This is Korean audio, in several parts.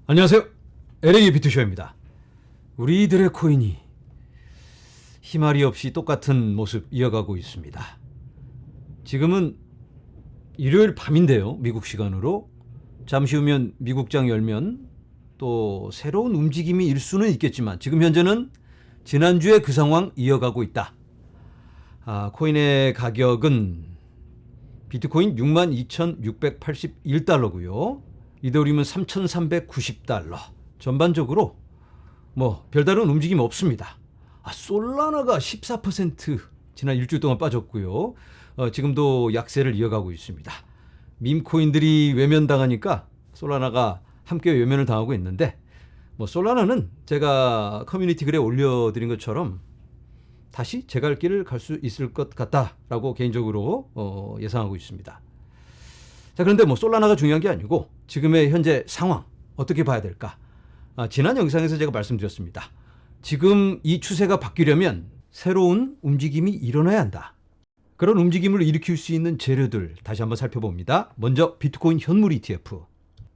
안녕하세요. LA 비트쇼입니다. 우리들의 코인이 희말이 없이 똑같은 모습 이어가고 있습니다. 지금은 일요일 밤인데요. 미국 시간으로. 잠시 후면 미국장 열면 또 새로운 움직임이 일 수는 있겠지만 지금 현재는 지난주에 그 상황 이어가고 있다. 코인의 가격은 비트코인 62,681달러고요. 이더리움은 3,390달러. 전반적으로 별다른 움직임 없습니다. 솔라나가 14% 지난 일주일 동안 빠졌고요. 지금도 약세를 이어가고 있습니다. 밈코인들이 외면당하니까 솔라나가 함께 외면을 당하고 있는데 솔라나는 제가 커뮤니티 글에 올려드린 것처럼 다시 제 갈 길을 갈 수 있을 것 같다라고 개인적으로 예상하고 있습니다. 자, 그런데 솔라나가 중요한 게 아니고 지금의 현재 상황 어떻게 봐야 될까? 지난 영상에서 제가 말씀드렸습니다. 지금 이 추세가 바뀌려면 새로운 움직임이 일어나야 한다. 그런 움직임을 일으킬 수 있는 재료들 다시 한번 살펴봅니다. 먼저 비트코인 현물 ETF.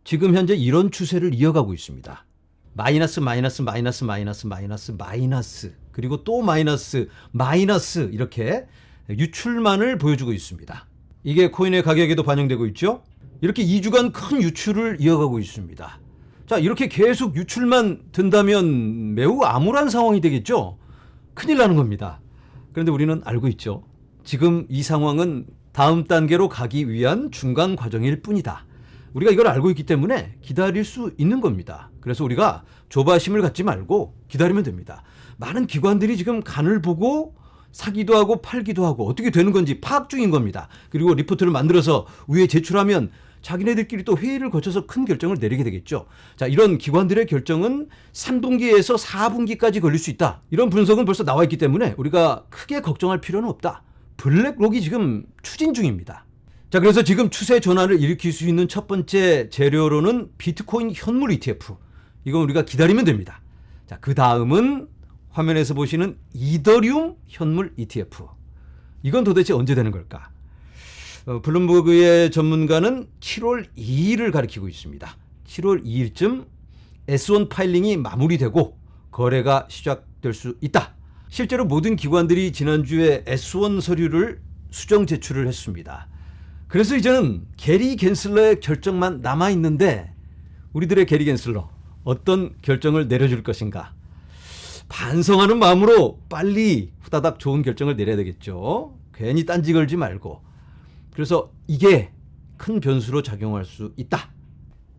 지금 현재 이런 추세를 이어가고 있습니다. 마이너스 그리고 또 마이너스 이렇게 유출만을 보여주고 있습니다. 이게 코인의 가격에도 반영되고 있죠. 이렇게 2주간 큰 유출을 이어가고 있습니다. 자, 이렇게 계속 유출만 된다면 매우 암울한 상황이 되겠죠. 큰일 나는 겁니다. 그런데 우리는 알고 있죠. 지금 이 상황은 다음 단계로 가기 위한 중간 과정일 뿐이다. 우리가 이걸 알고 있기 때문에 기다릴 수 있는 겁니다. 그래서 우리가 조바심을 갖지 말고 기다리면 됩니다. 많은 기관들이 지금 간을 보고 사기도 하고 팔기도 하고 어떻게 되는 건지 파악 중인 겁니다. 그리고 리포트를 만들어서 위에 제출하면 자기네들끼리 또 회의를 거쳐서 큰 결정을 내리게 되겠죠. 자, 이런 기관들의 결정은 3분기에서 4분기까지 걸릴 수 있다. 이런 분석은 벌써 나와 있기 때문에 우리가 크게 걱정할 필요는 없다. 블랙록이 지금 추진 중입니다. 자, 그래서 지금 추세 전환을 일으킬 수 있는 첫 번째 재료로는 비트코인 현물 ETF. 이건 우리가 기다리면 됩니다. 자, 그 다음은 화면에서 보시는 이더리움 현물 ETF. 이건 도대체 언제 되는 걸까? 블룸버그의 전문가는 7월 2일을 가리키고 있습니다. 7월 2일쯤 S1 파일링이 마무리되고 거래가 시작될 수 있다. 실제로 모든 기관들이 지난주에 S1 서류를 수정 제출을 했습니다. 그래서 이제는 게리 갠슬러의 결정만 남아있는데 우리들의 게리 갠슬러 어떤 결정을 내려줄 것인가? 반성하는 마음으로 빨리 후다닥 좋은 결정을 내려야 되겠죠. 괜히 딴지 걸지 말고. 그래서 이게 큰 변수로 작용할 수 있다.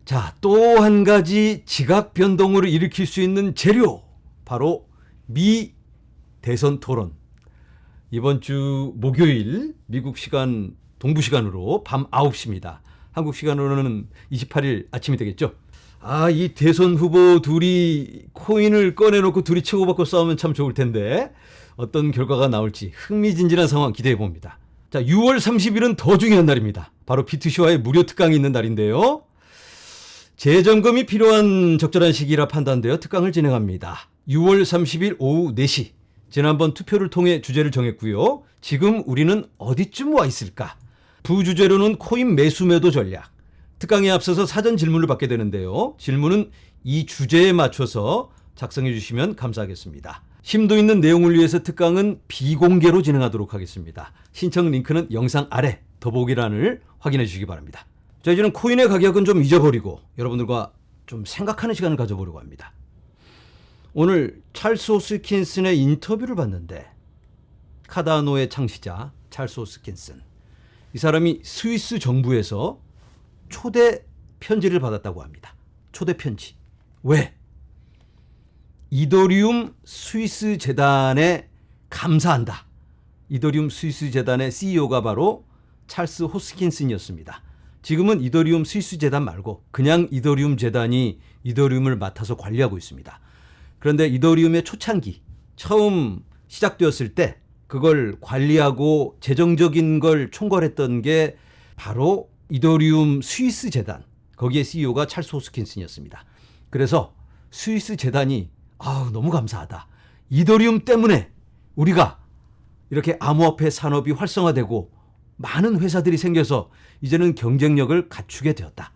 자, 또 한 가지 지각 변동을 일으킬 수 있는 재료. 바로 미 대선 토론. 이번 주 목요일 미국 시간 동부 시간으로 밤 9시입니다. 한국 시간으로는 28일 아침이 되겠죠. 이 대선 후보 둘이 코인을 꺼내놓고 둘이 치고받고 싸우면 참 좋을 텐데 어떤 결과가 나올지 흥미진진한 상황 기대해 봅니다. 자, 6월 30일은 더 중요한 날입니다. 바로 비트쇼와의 무료 특강이 있는 날인데요. 재점검이 필요한 적절한 시기라 판단되어 특강을 진행합니다. 6월 30일 오후 4시. 지난번 투표를 통해 주제를 정했고요. 지금 우리는 어디쯤 와 있을까? 부주제로는 코인 매수 매도 전략. 특강에 앞서서 사전 질문을 받게 되는데요. 질문은 이 주제에 맞춰서 작성해 주시면 감사하겠습니다. 심도 있는 내용을 위해서 특강은 비공개로 진행하도록 하겠습니다. 신청 링크는 영상 아래 더보기란을 확인해 주시기 바랍니다. 자, 이제는 코인의 가격은 좀 잊어버리고 여러분들과 좀 생각하는 시간을 가져보려고 합니다. 오늘 찰스 호스킨슨의 인터뷰를 봤는데 카다노의 창시자 찰스 호스킨슨, 이 사람이 스위스 정부에서 초대 편지를 받았다고 합니다. 초대 편지. 왜? 이더리움 스위스 재단에 감사한다. 이더리움 스위스 재단의 CEO가 바로 찰스 호스킨슨이었습니다. 지금은 이더리움 스위스 재단 말고 그냥 이더리움 재단이 이더리움을 맡아서 관리하고 있습니다. 그런데 이더리움의 초창기 처음 시작되었을 때 그걸 관리하고 재정적인 걸 총괄했던 게 바로 이더리움 스위스 재단, 거기에 CEO가 찰스 호스킨슨이었습니다. 그래서 스위스 재단이 너무 감사하다. 이더리움 때문에 우리가 이렇게 암호화폐 산업이 활성화되고 많은 회사들이 생겨서 이제는 경쟁력을 갖추게 되었다.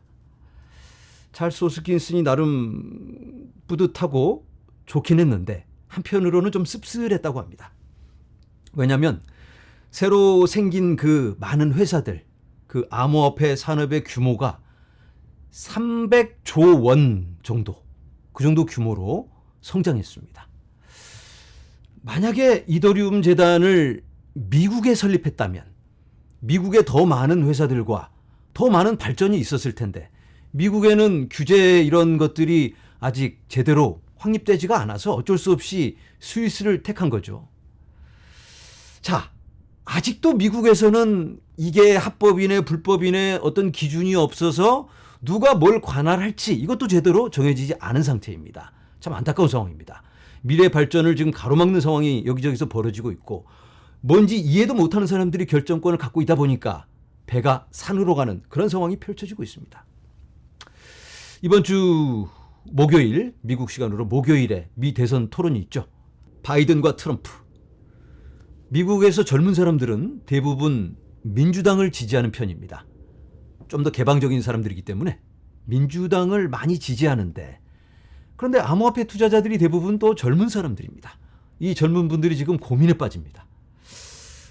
찰스 호스킨슨이 나름 뿌듯하고 좋긴 했는데 한편으로는 좀 씁쓸했다고 합니다. 왜냐하면 새로 생긴 그 많은 회사들, 그 암호화폐 산업의 규모가 300조 원 정도, 그 정도 규모로 성장했습니다. 만약에 이더리움 재단을 미국에 설립했다면 미국에 더 많은 회사들과 더 많은 발전이 있었을 텐데 미국에는 규제 이런 것들이 아직 제대로 확립되지가 않아서 어쩔 수 없이 스위스를 택한 거죠. 자, 아직도 미국에서는 이게 합법이네 불법이네 어떤 기준이 없어서 누가 뭘 관할할지 이것도 제대로 정해지지 않은 상태입니다. 참 안타까운 상황입니다. 미래 발전을 지금 가로막는 상황이 여기저기서 벌어지고 있고 뭔지 이해도 못하는 사람들이 결정권을 갖고 있다 보니까 배가 산으로 가는 그런 상황이 펼쳐지고 있습니다. 이번 주 목요일, 미국 시간으로 목요일에 미 대선 토론이 있죠. 바이든과 트럼프. 미국에서 젊은 사람들은 대부분 민주당을 지지하는 편입니다. 좀 더 개방적인 사람들이기 때문에 민주당을 많이 지지하는데 그런데 암호화폐 투자자들이 대부분 또 젊은 사람들입니다. 이 젊은 분들이 지금 고민에 빠집니다.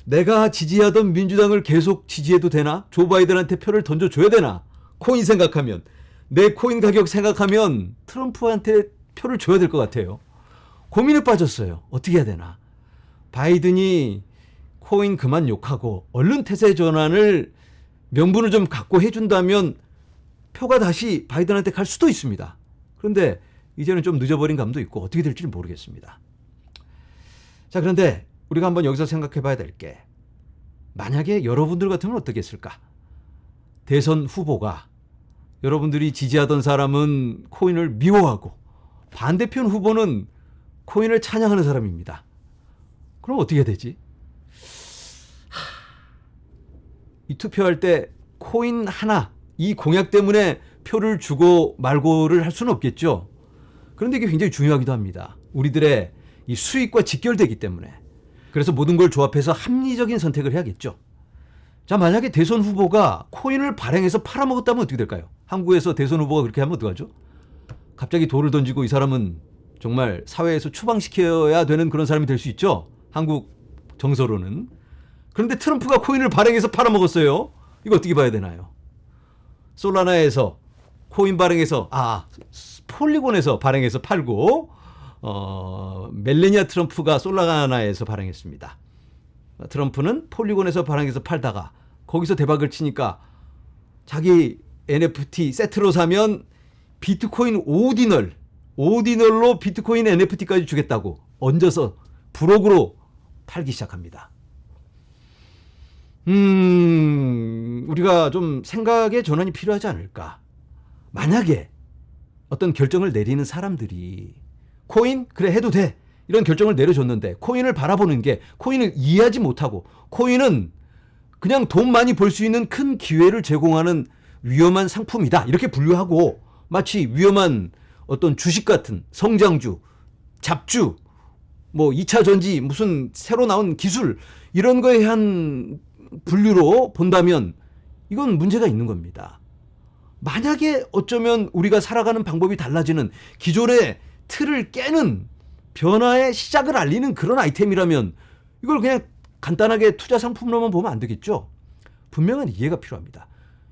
내가 지지하던 민주당을 계속 지지해도 되나? 조 바이든한테 표를 던져줘야 되나? 코인 생각하면 내 코인 가격 생각하면 트럼프한테 표를 줘야 될 것 같아요. 고민에 빠졌어요. 어떻게 해야 되나? 바이든이 코인 그만 욕하고 얼른 태세 전환을 명분을 좀 갖고 해준다면 표가 다시 바이든한테 갈 수도 있습니다. 그런데 이제는 좀 늦어버린 감도 있고 어떻게 될지 모르겠습니다. 자, 그런데 우리가 한번 여기서 생각해 봐야 될 게 만약에 여러분들 같으면 어떻겠을까? 대선 후보가 여러분들이 지지하던 사람은 코인을 미워하고 반대편 후보는 코인을 찬양하는 사람입니다. 그럼 어떻게 해야 되지? 이 투표할 때 코인 하나, 이 공약 때문에 표를 주고 말고를 할 수는 없겠죠. 그런데 이게 굉장히 중요하기도 합니다. 우리들의 이 수익과 직결되기 때문에. 그래서 모든 걸 조합해서 합리적인 선택을 해야겠죠. 자, 만약에 대선 후보가 코인을 발행해서 팔아먹었다면 어떻게 될까요? 한국에서 대선 후보가 그렇게 하면 어떡하죠? 갑자기 돌을 던지고 이 사람은 정말 사회에서 추방시켜야 되는 그런 사람이 될 수 있죠. 한국 정서로는. 그런데 트럼프가 코인을 발행해서 팔아먹었어요. 이거 어떻게 봐야 되나요? 솔라나에서 코인 발행해서 폴리곤에서 발행해서 팔고 멜라니아 트럼프가 솔라나에서 발행했습니다. 트럼프는 폴리곤에서 발행해서 팔다가 거기서 대박을 치니까 자기 NFT 세트로 사면 비트코인 오디널로 비트코인 NFT까지 주겠다고 얹어서 불억으로 팔기 시작합니다. 우리가 좀 생각의 전환이 필요하지 않을까. 만약에 어떤 결정을 내리는 사람들이 코인? 그래 해도 돼. 이런 결정을 내려줬는데 코인을 바라보는 게 코인을 이해하지 못하고 코인은 그냥 돈 많이 벌 수 있는 큰 기회를 제공하는 위험한 상품이다. 이렇게 분류하고 마치 위험한 어떤 주식 같은 성장주, 잡주, 뭐 2차 전지, 무슨 새로 나온 기술 이런 거에 한 분류로 본다면 이건 문제가 있는 겁니다. 만약에 어쩌면 우리가 살아가는 방법이 달라지는 기존의 틀을 깨는 변화의 시작을 알리는 그런 아이템이라면 이걸 그냥 간단하게 투자 상품으로만 보면 안 되겠죠. 분명한 이해가 필요합니다.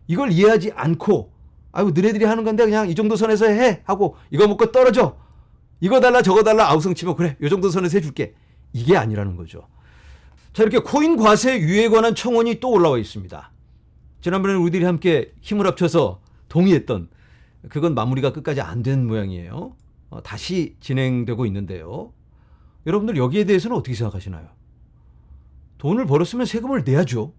이걸 이해하지 않고 아이고 너네들이 하는 건데 그냥 이 정도 선에서 해 하고 이거 먹고 떨어져. 이거 달라 저거 달라 아우성 치면 그래 이 정도 선에서 해줄게. 이게 아니라는 거죠. 자, 이렇게 코인 과세 유예에 관한 청원이 또 올라와 있습니다. 지난번에 우리들이 함께 힘을 합쳐서 동의했던 그건 마무리가 끝까지 안 된 모양이에요. 다시 진행되고 있는데요. 여러분들 여기에 대해서는 어떻게 생각하시나요? 돈을 벌었으면 세금을 내야죠.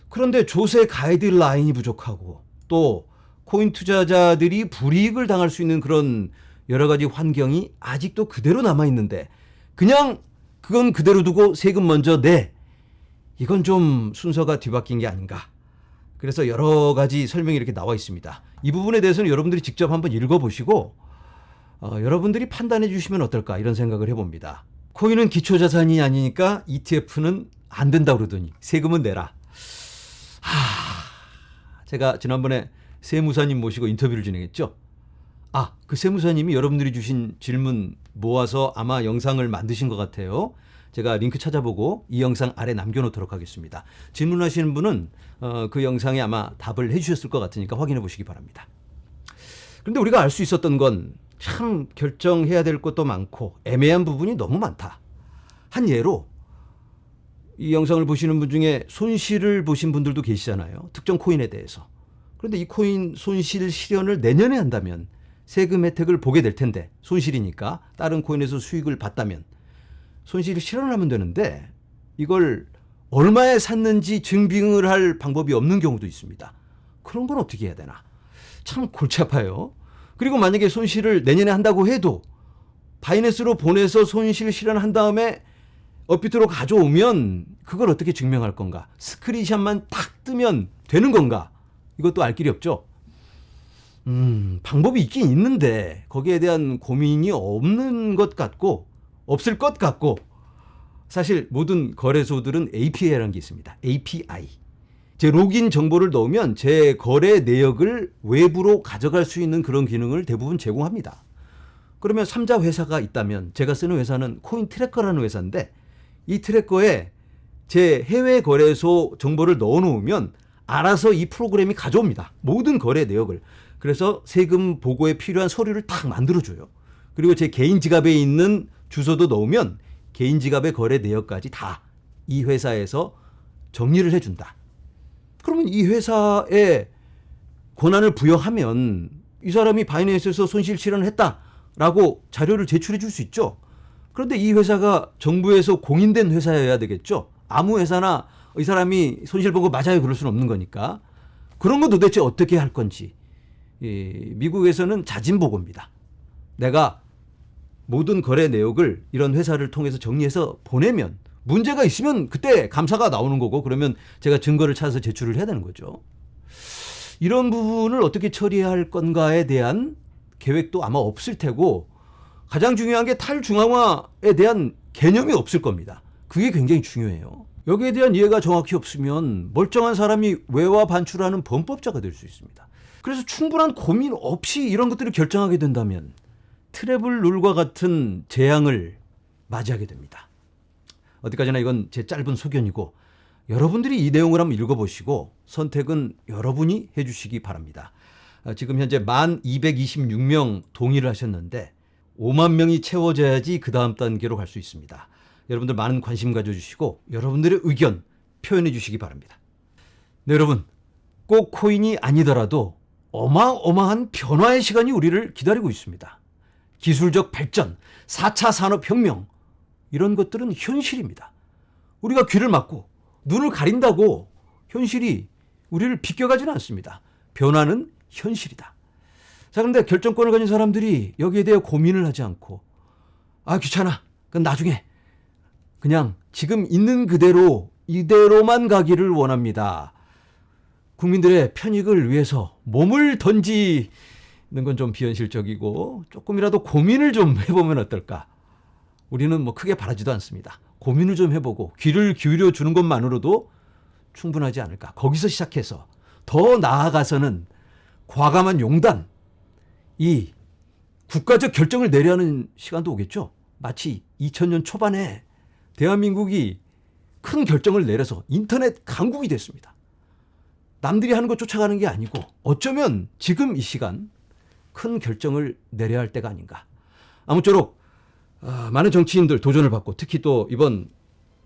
그런데 조세 가이드라인이 부족하고 또 코인 투자자들이 불이익을 당할 수 있는 그런 여러 가지 환경이 아직도 그대로 남아있는데 그냥 그건 그대로 두고 세금 먼저 내. 이건 좀 순서가 뒤바뀐 게 아닌가. 그래서 여러 가지 설명이 이렇게 나와 있습니다. 이 부분에 대해서는 여러분들이 직접 한번 읽어보시고 여러분들이 판단해 주시면 어떨까 이런 생각을 해봅니다. 코인은 기초자산이 아니니까 ETF는 안 된다 그러더니 세금은 내라. 제가 지난번에 세무사님 모시고 인터뷰를 진행했죠. 그 세무사님이 여러분들이 주신 질문 모아서 아마 영상을 만드신 것 같아요. 제가 링크 찾아보고 이 영상 아래 남겨놓도록 하겠습니다. 질문하시는 분은 그 영상에 아마 답을 해주셨을 것 같으니까 확인해 보시기 바랍니다. 그런데 우리가 알 수 있었던 건 참 결정해야 될 것도 많고 애매한 부분이 너무 많다. 한 예로 이 영상을 보시는 분 중에 손실을 보신 분들도 계시잖아요. 특정 코인에 대해서. 그런데 이 코인 손실 실현을 내년에 한다면 세금 혜택을 보게 될 텐데, 손실이니까 다른 코인에서 수익을 봤다면 손실을 실현을 하면 되는데 이걸 얼마에 샀는지 증빙을 할 방법이 없는 경우도 있습니다. 그런 건 어떻게 해야 되나? 참 골치 아파요. 그리고 만약에 손실을 내년에 한다고 해도 바이낸스로 보내서 손실 실현한 다음에 업비트로 가져오면 그걸 어떻게 증명할 건가? 스크린샷만 탁 뜨면 되는 건가? 이것도 알 길이 없죠. 방법이 있긴 있는데 거기에 대한 고민이 없는 것 같고 없을 것 같고, 사실 모든 거래소들은 API라는 게 있습니다. API. 제 로그인 정보를 넣으면 제 거래 내역을 외부로 가져갈 수 있는 그런 기능을 대부분 제공합니다. 그러면 3자 회사가 있다면 제가 쓰는 회사는 코인 트래커라는 회사인데 이 트래커에 제 해외 거래소 정보를 넣어놓으면 알아서 이 프로그램이 가져옵니다. 모든 거래 내역을. 그래서 세금 보고에 필요한 서류를 딱 만들어줘요. 그리고 제 개인 지갑에 있는 주소도 넣으면 개인 지갑의 거래 내역까지 다 이 회사에서 정리를 해준다. 그러면 이 회사에 권한을 부여하면 이 사람이 바이낸스에서 손실 실현을 했다라고 자료를 제출해 줄 수 있죠. 그런데 이 회사가 정부에서 공인된 회사여야 되겠죠. 아무 회사나 이 사람이 손실 본 거 맞아요 그럴 수는 없는 거니까. 그런 거 도대체 어떻게 할 건지. 미국에서는 자진보고입니다. 내가 모든 거래 내역을 이런 회사를 통해서 정리해서 보내면 문제가 있으면 그때 감사가 나오는 거고, 그러면 제가 증거를 찾아서 제출을 해야 되는 거죠. 이런 부분을 어떻게 처리할 건가에 대한 계획도 아마 없을 테고, 가장 중요한 게 탈중앙화에 대한 개념이 없을 겁니다. 그게 굉장히 중요해요. 여기에 대한 이해가 정확히 없으면 멀쩡한 사람이 외화 반출하는 범법자가 될 수 있습니다. 그래서 충분한 고민 없이 이런 것들을 결정하게 된다면 트래블 룰과 같은 재앙을 맞이하게 됩니다. 어디까지나 이건 제 짧은 소견이고 여러분들이 이 내용을 한번 읽어보시고 선택은 여러분이 해주시기 바랍니다. 지금 현재 1226명 동의를 하셨는데 5만 명이 채워져야지 그 다음 단계로 갈 수 있습니다. 여러분들 많은 관심 가져주시고 여러분들의 의견 표현해 주시기 바랍니다. 네, 여러분, 꼭 코인이 아니더라도 어마어마한 변화의 시간이 우리를 기다리고 있습니다. 기술적 발전, 4차 산업혁명, 이런 것들은 현실입니다. 우리가 귀를 막고 눈을 가린다고 현실이 우리를 비껴가지는 않습니다. 변화는 현실이다. 자, 그런데 결정권을 가진 사람들이 여기에 대해 고민을 하지 않고 귀찮아, 그건 나중에, 그냥 지금 있는 그대로 이대로만 가기를 원합니다. 국민들의 편익을 위해서 몸을 던지는 건 좀 비현실적이고 조금이라도 고민을 좀 해보면 어떨까? 우리는 뭐 크게 바라지도 않습니다. 고민을 좀 해보고 귀를 기울여 주는 것만으로도 충분하지 않을까? 거기서 시작해서 더 나아가서는 과감한 용단, 이 국가적 결정을 내려야 하는 시간도 오겠죠. 마치 2000년 초반에 대한민국이 큰 결정을 내려서 인터넷 강국이 됐습니다. 남들이 하는 거 쫓아가는 게 아니고 어쩌면 지금 이 시간 큰 결정을 내려야 할 때가 아닌가. 아무쪼록 많은 정치인들 도전을 받고, 특히 또 이번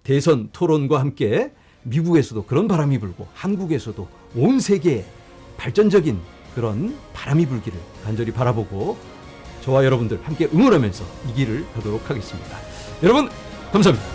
대선 토론과 함께 미국에서도 그런 바람이 불고 한국에서도 온 세계에 발전적인 그런 바람이 불기를 간절히 바라보고 저와 여러분들 함께 응원하면서 이 길을 가도록 하겠습니다. 여러분, 감사합니다.